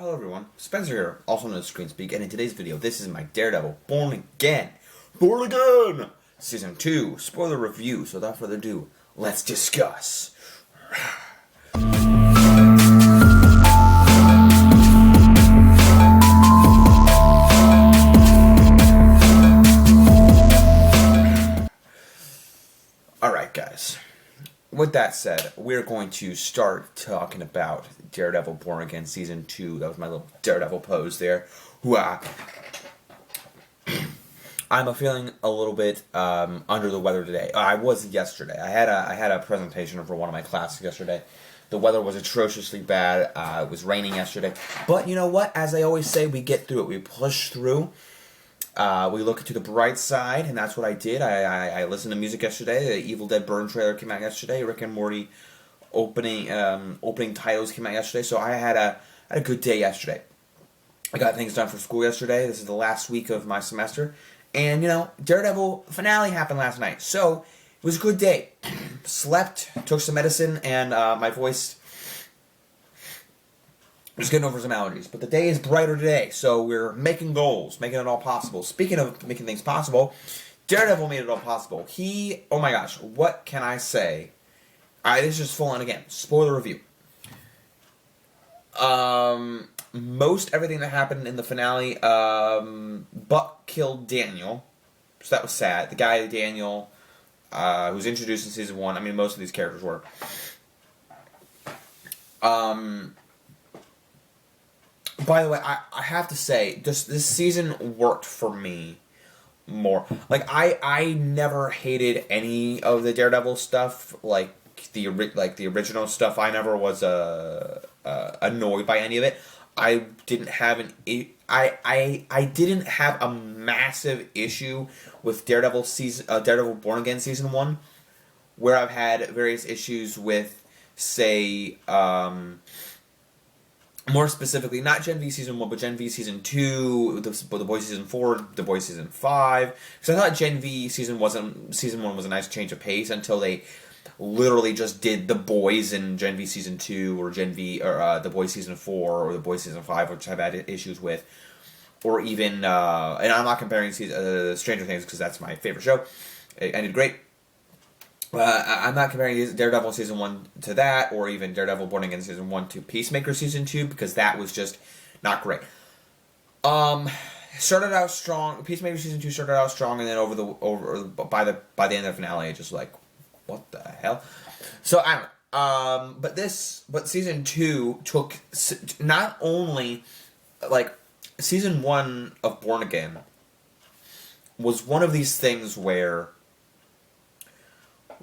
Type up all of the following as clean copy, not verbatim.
Hello everyone, Spencer here, also known as Screen Speak, and in today's video, this is my Daredevil Born Again, Season 2, spoiler review, so without further ado, let's discuss. Alright guys, with that said, we're going to start talking about Daredevil Born Again Season 2. That was my little Daredevil pose there. I'm feeling a little bit under the weather today. I was yesterday. I had a presentation for one of my classes yesterday. The weather was atrociously bad. It was raining yesterday. But you know what? As I always say, we get through it. We push through. We look to the bright side, and that's what I did. I listened to music yesterday. The Evil Dead Burn trailer came out yesterday. Rick and Morty opening titles came out yesterday. So I had a good day yesterday. I got things done for school yesterday. This is the last week of my semester. And, you know, Daredevil finale happened last night. So it was a good day. Slept, took some medicine, and my voice was getting over some allergies. But the day is brighter today, so we're making goals, making it all possible. Speaking of making things possible, Daredevil made it all possible. Oh my gosh, what can I say? This is just full on again. Spoiler review. Most everything that happened in the finale, Buck killed Daniel, so that was sad. The guy, Daniel, who was introduced in Season 1, I mean, most of these characters were. By the way, I have to say, this season worked for me more. Like, I never hated any of the Daredevil stuff, like the original stuff. I never was annoyed by any of it. I didn't have I didn't have a massive issue with Daredevil Born Again Season 1, where I've had various issues with, say, more specifically, not Gen V Season 1, but Gen V Season 2, The Boys Season 4, The Boys Season 5. Because I thought Gen V Season 1 was a nice change of pace until they literally just did The Boys in Gen V Season 2, or The Boys Season 4, or The Boys Season 5, which I've had issues with. Or even, and I'm not comparing Stranger Things because that's my favorite show. It ended great. I'm not comparing Daredevil Season 1 to that, or even Daredevil Born Again Season 1 to Peacemaker Season 2, because that was just not great. Started out strong. Peacemaker Season 2 started out strong, and then by the end of the finale, it just like, what the hell? So, I don't know. But Season 2 took, not only, like, Season 1 of Born Again was one of these things where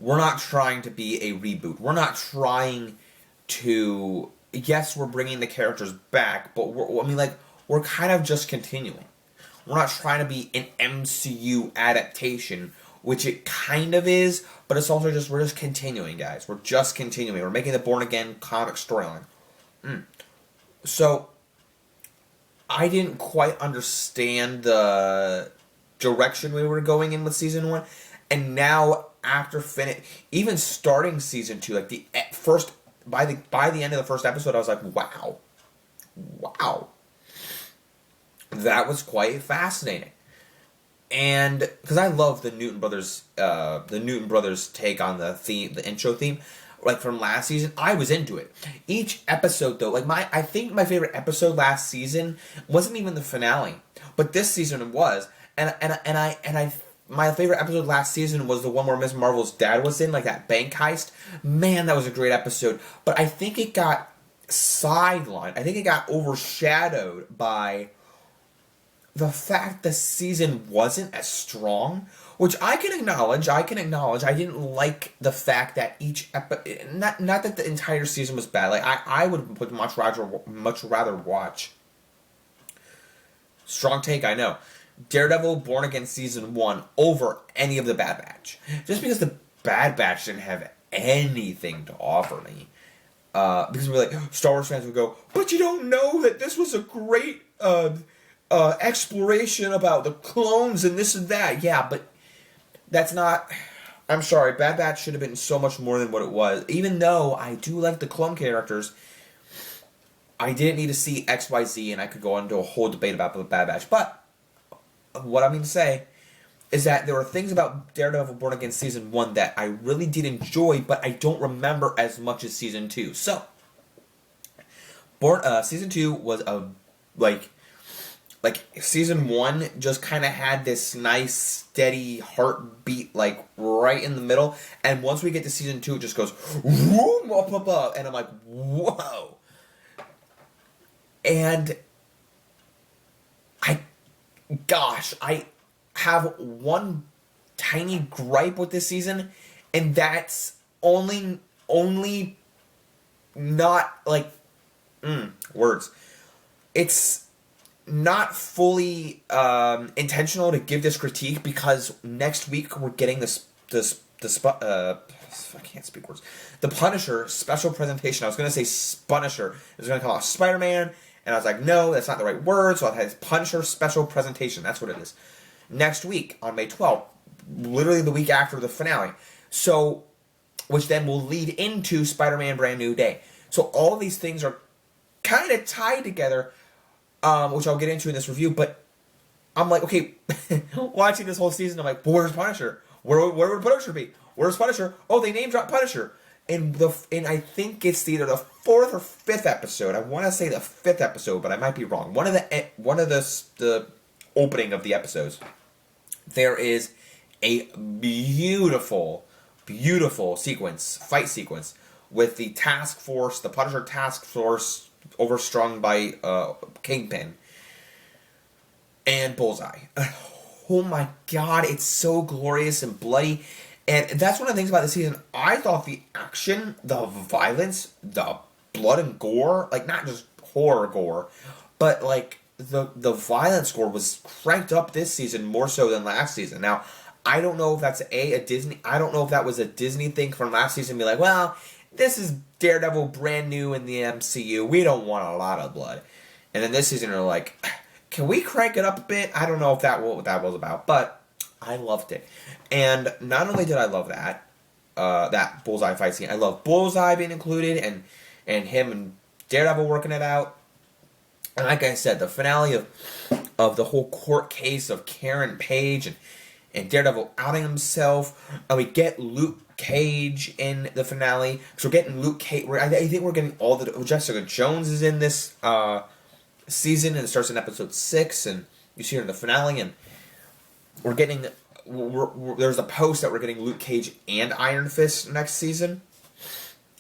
we're not trying to be a reboot. We're not trying to... Yes, we're bringing the characters back, but we're kind of just continuing. We're not trying to be an MCU adaptation, which it kind of is, but it's also just, we're just continuing, guys. We're just continuing. We're making the Born Again comic storyline. So, I didn't quite understand the direction we were going in with Season 1, and now, after even starting Season 2, like by the end of the first episode, I was like, wow, that was quite fascinating. And because I love the Newton brothers take on the intro theme, like from last season, I was into it. Each episode though, like I think my favorite episode last season wasn't even the finale, but this season it was, my favorite episode last season was the one where Ms. Marvel's dad was in, like that bank heist. Man, that was a great episode. But I think it got sidelined. I think it got overshadowed by the fact the season wasn't as strong, which I can acknowledge. I didn't like the fact that each episode, not that the entire season was bad. Like I would much rather watch. Strong take, I know. Daredevil Born Again Season 1 over any of the Bad Batch. Just because the Bad Batch didn't have anything to offer me. Because we're like, Star Wars fans would go, but you don't know that this was a great exploration about the clones and this and that. Yeah, but that's not... I'm sorry, Bad Batch should have been so much more than what it was. Even though I do like the clone characters, I didn't need to see XYZ, and I could go into a whole debate about the Bad Batch. But what I mean to say is that there were things about Daredevil Born Again Season 1 that I really did enjoy, but I don't remember as much as Season 2. So, Season 2 was like Season 1 just kind of had this nice, steady heartbeat, like, right in the middle. And once we get to Season 2, it just goes, whoom, up, up, up. And I'm like, whoa. And I have one tiny gripe with this season, and that's only not, like, words. It's not fully intentional to give this critique, because next week we're getting I can't speak words. The Punisher special presentation. I was going to say Punisher. It was going to come out Spider-Man, and I was like, no, that's not the right word, so I had Punisher special presentation. That's what it is. Next week, on May 12th, literally the week after the finale. So, which then will lead into Spider-Man Brand New Day. So all of these things are kind of tied together, which I'll get into in this review, but I'm like, okay, watching this whole season, I'm like, where's Punisher? Where would Punisher be? Where's Punisher? Oh, they name dropped Punisher. And I think it's either the 4th or 5th episode. I want to say the 5th episode, but I might be wrong. One of the opening of the episodes, there is a beautiful fight sequence with the Punisher task force overstrung by Kingpin and Bullseye. Oh my god, it's so glorious and bloody. And that's one of the things about the season. I thought the action, the violence, the blood and gore, like not just horror gore, but like the violence score was cranked up this season more so than last season. Now, I don't know if that's a Disney. I don't know if that was a Disney thing from last season. Be like, well, this is Daredevil brand new in the MCU. We don't want a lot of blood. And then this season, they're like, can we crank it up a bit? I don't know if what that was about, but I loved it. And not only did I love that Bullseye fight scene, I love Bullseye being included and him and Daredevil working it out. And like I said, the finale of the whole court case of Karen Page and Daredevil outing himself. And we get Luke Cage in the finale. So we're getting Luke Cage. I think we're getting all the... Jessica Jones is in this season, and it starts in episode 6, and you see her in the finale, and we're getting... there's a post that we're getting Luke Cage and Iron Fist next season.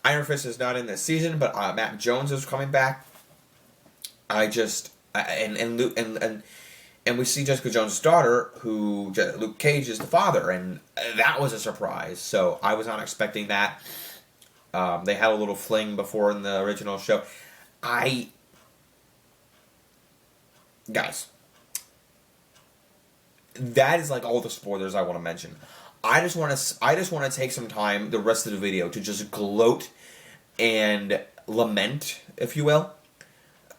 Iron Fist is not in this season, but Matt Jones is coming back. And we see Jessica Jones' daughter, who Luke Cage is the father, and that was a surprise. So I was not expecting that. They had a little fling before in the original show. Guys, that is like all the spoilers I want to mention. I just want to take some time, the rest of the video, to just gloat and lament, if you will,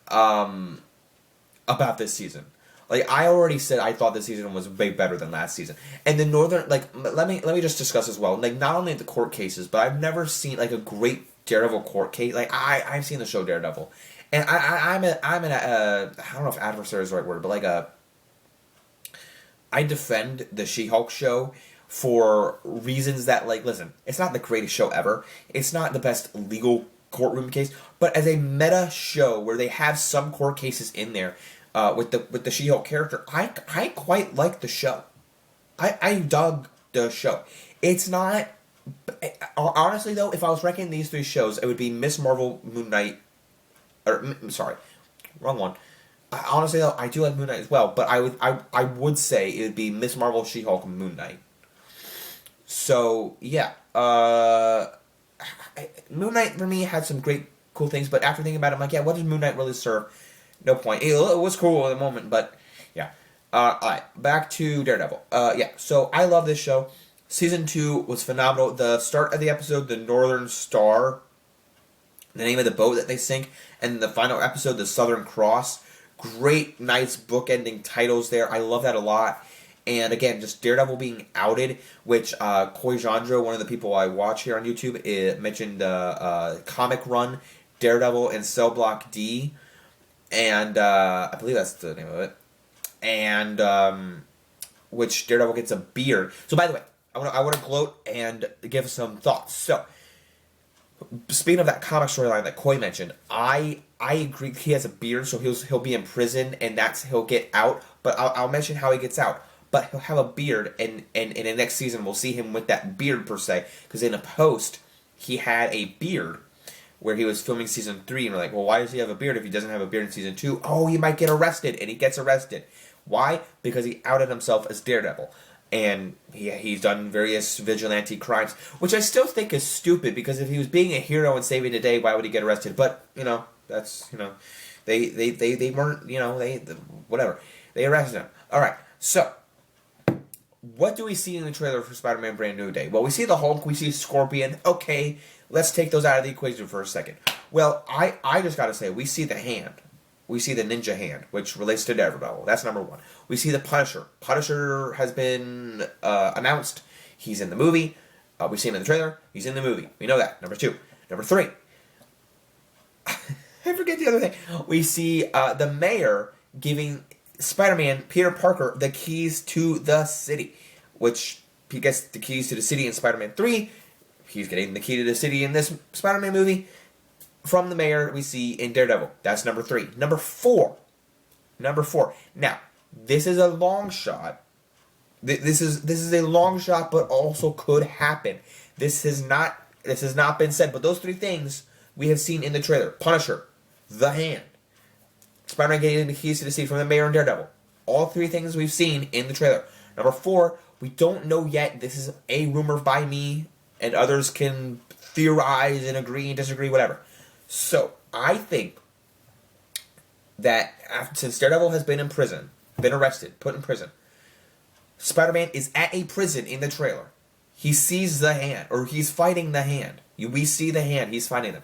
about this season. Like, I already said I thought this season was way better than last season. And the Northern, like, let me just discuss as well. Like, not only the court cases, but I've never seen, like, a great Daredevil court case. Like, I've seen the show Daredevil. And I don't know if adversary is the right word, but, like, I defend the She-Hulk show for reasons that, like, listen, it's not the greatest show ever. It's not the best legal courtroom case. But as a meta show where they have some court cases in there, with the She-Hulk character, I quite like the show. I dug the show. It's not... Honestly, though, if I was ranking these 3 shows, it would be Miss Marvel, Moon Knight... sorry, wrong one. Honestly, though, I do like Moon Knight as well, but I would say it would be Miss Marvel, She-Hulk, and Moon Knight. So, yeah. Moon Knight, for me, had some great, cool things, but after thinking about it, I'm like, yeah, what does Moon Knight really serve? No point. It was cool at the moment, but yeah. Alright, back to Daredevil. Yeah, so I love this show. Season 2 was phenomenal. The start of the episode, the Northern Star, the name of the boat that they sink, and the final episode, the Southern Cross. Great, nice bookending titles there. I love that a lot. And again, just Daredevil being outed, which Koi Jandro, one of the people I watch here on YouTube, mentioned Comic Run Daredevil in Cell Block D, and I believe that's the name of it. And which Daredevil gets a beard. So by the way, I want to gloat and give some thoughts. So speaking of that comic storyline that Coy mentioned, I agree he has a beard, so he'll be in prison, and he'll get out. But I'll mention how he gets out. But he'll have a beard, and in the next season we'll see him with that beard per se, because in a post he had a beard where he was filming season 3, and we're like, well, why does he have a beard if he doesn't have a beard in season 2? Oh, he might get arrested, and he gets arrested. Why? Because he outed himself as Daredevil. And he's done various vigilante crimes, which I still think is stupid, because if he was being a hero and saving the day, why would he get arrested? But, that's, they weren't, whatever. They arrested him. Alright, so, what do we see in the trailer for Spider-Man Brand New Day? Well, we see the Hulk, we see Scorpion. Okay, let's take those out of the equation for a second. Well, I just gotta say, we see the hand. We see the ninja hand, which relates to Daredevil. That's number 1. We see the Punisher. Punisher has been announced. He's in the movie. We see him in the trailer. He's in the movie. We know that. Number 2. Number 3. I forget the other thing. We see the mayor giving Spider-Man, Peter Parker, the keys to the city, which he gets the keys to the city in Spider-Man 3. He's getting the key to the city in this Spider-Man movie from the mayor we see in Daredevil. That's number 3. Number 4. Now, this is a long shot. This is a long shot, but also could happen. This has not been said, but those 3 things we have seen in the trailer. Punisher, the hand, Spider-Man getting the keys to the city from the mayor and Daredevil. All 3 things we've seen in the trailer. Number 4, we don't know yet. This is a rumor by me, and others can theorize and agree and disagree, whatever. So, I think that since Daredevil has been in prison, been arrested, put in prison, Spider-Man is at a prison in the trailer. He sees the hand, or he's fighting the hand. We see the hand, he's fighting them.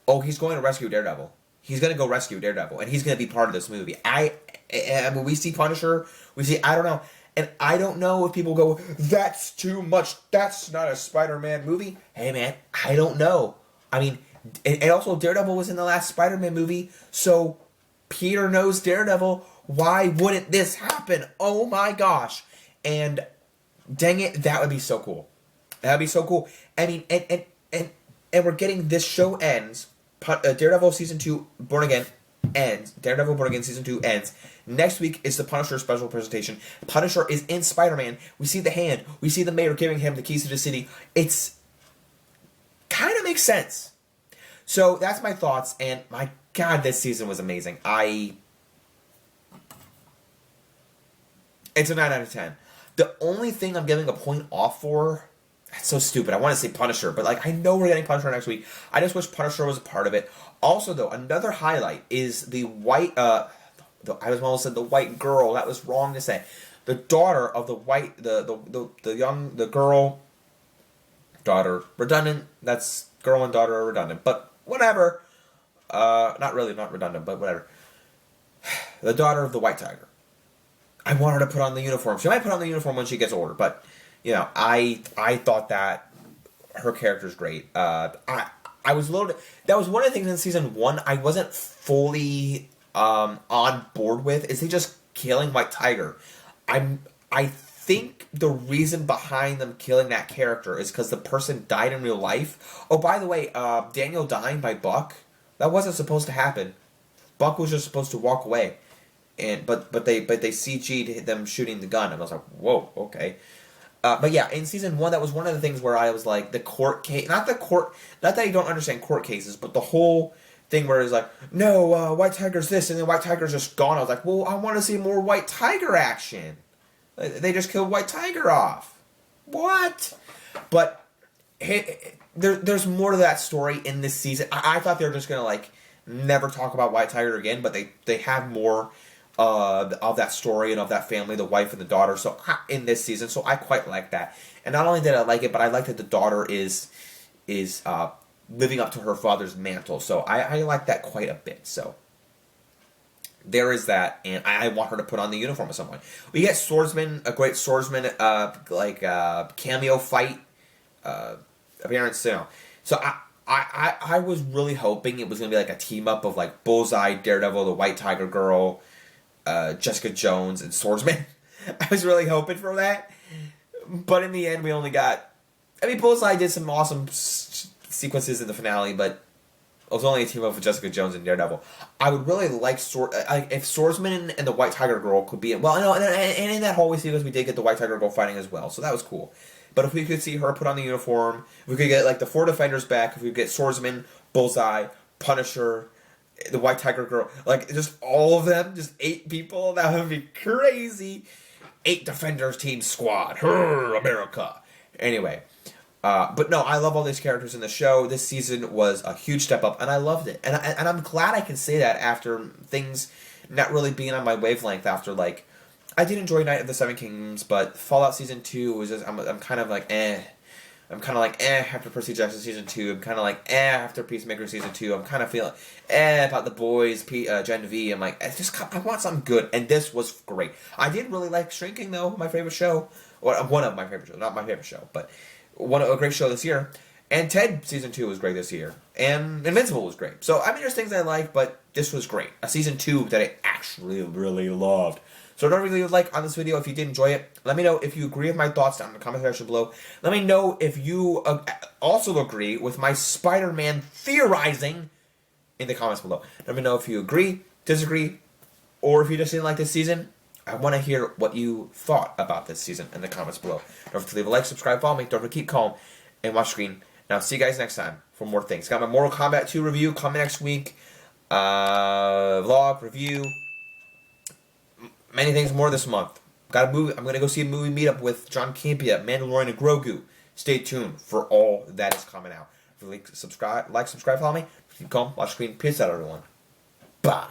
Oh, he's going to rescue Daredevil. He's going to go rescue Daredevil, and he's going to be part of this movie. I mean, we see Punisher, I don't know. And I don't know if people go, that's too much, that's not a Spider-Man movie. Hey, man, I don't know. I mean, and also Daredevil was in the last Spider-Man movie, so Peter knows Daredevil. Why wouldn't this happen? Oh my gosh. And dang it, that would be so cool. That would be so cool. I mean, and we're getting, this show ends, Daredevil Season 2 Born Again ends. Daredevil Born Again Season 2 ends. Next week is the Punisher special presentation. Punisher is in Spider-Man. We see the hand. We see the mayor giving him the keys to the city. It's kind of makes sense. So that's my thoughts, and my God, this season was amazing. It's a 9 out of 10. The only thing I'm giving a point off for, that's so stupid. I want to say Punisher, but I know we're getting Punisher next week. I just wish Punisher was a part of it. Also, though, another highlight is the white, I almost said the white girl. That was wrong to say. The daughter of the white, the girl, daughter, redundant. That's girl and daughter are redundant, but whatever. Not redundant, but whatever. The daughter of the White Tiger. I want her to put on the uniform. She might put on the uniform when she gets older, but I thought that her character's great. I was loaded. That was one of the things in season 1 I wasn't fully on board with. Is they just killing White Tiger? I think the reason behind them killing that character is because the person died in real life. Oh, by the way, Daniel dying by Buck, that wasn't supposed to happen. Buck was just supposed to walk away, but they CG'd them shooting the gun, and I was like, whoa, okay. But yeah, in season 1, that was one of the things where I was like, the court case, not that I don't understand court cases, but the whole thing where it's like, no, White Tiger's this, and then White Tiger's just gone. I was like, well, I want to see more White Tiger action. They just killed White Tiger off. What? But there's more to that story in this season. I thought they were just going to, never talk about White Tiger again, but they have more of that story and of that family, the wife and the daughter, so in this season, so I quite like that. And not only did I like it, but I like that the daughter is living up to her father's mantle, so I like that quite a bit, so there is that, and I want her to put on the uniform of someone. We get Swordsman, a great Swordsman, cameo fight appearance, so I was really hoping it was going to be like a team up of like Bullseye, Daredevil, the White Tiger Girl, Jessica Jones, and Swordsman. I was really hoping for that. But in the end, we only got... I mean, Bullseye did some awesome sequences in the finale, but it was only a team up with Jessica Jones and Daredevil. I would really like if Swordsman and the White Tiger Girl could be in... Well, no, and in that hallway sequence, we did get the White Tiger Girl fighting as well, so that was cool. But if we could see her put on the uniform, if we could get like the 4 defenders back, if we could get Swordsman, Bullseye, Punisher, the White Tiger Girl, like just all of them, just 8 people, that would be crazy. 8 defenders team squad, America. Anyway, but no, I love all these characters in the show. This season was a huge step up, and I loved it. And I'm glad I can say that after things not really being on my wavelength after like. I did enjoy Night of the Seven Kingdoms, but Fallout Season 2 was just, I'm kind of like, eh. I'm kind of like, eh, after Percy Jackson Season 2. I'm kind of like, eh, after Peacemaker Season 2. I'm kind of feeling, about The Boys, Gen V. I'm like, I want something good, and this was great. I did really like Shrinking, though, my favorite show. Or one of my favorite shows, not my favorite show, but a great show this year. And Ted Season 2 was great this year. And Invincible was great. So, I mean, there's things I like, but this was great. A Season 2 that I actually really loved. So don't really like on this video if you did enjoy it. Let me know if you agree with my thoughts down in the comment section below. Let me know if you also agree with my Spider-Man theorizing in the comments below. Let me know if you agree, disagree, or if you just didn't like this season. I want to hear what you thought about this season in the comments below. Don't forget to leave a like, subscribe, follow me. Don't forget to keep calm and watch screen. And I'll see you guys next time for more things. Got my Mortal Kombat 2 review coming next week. Vlog, review. Many things more this month. Got a movie. I'm gonna go see a movie meetup with John Campea, Mandalorian, and Grogu. Stay tuned for all that is coming out. Like, subscribe, follow me. Keep calm, watch screen. Peace out, everyone. Bye.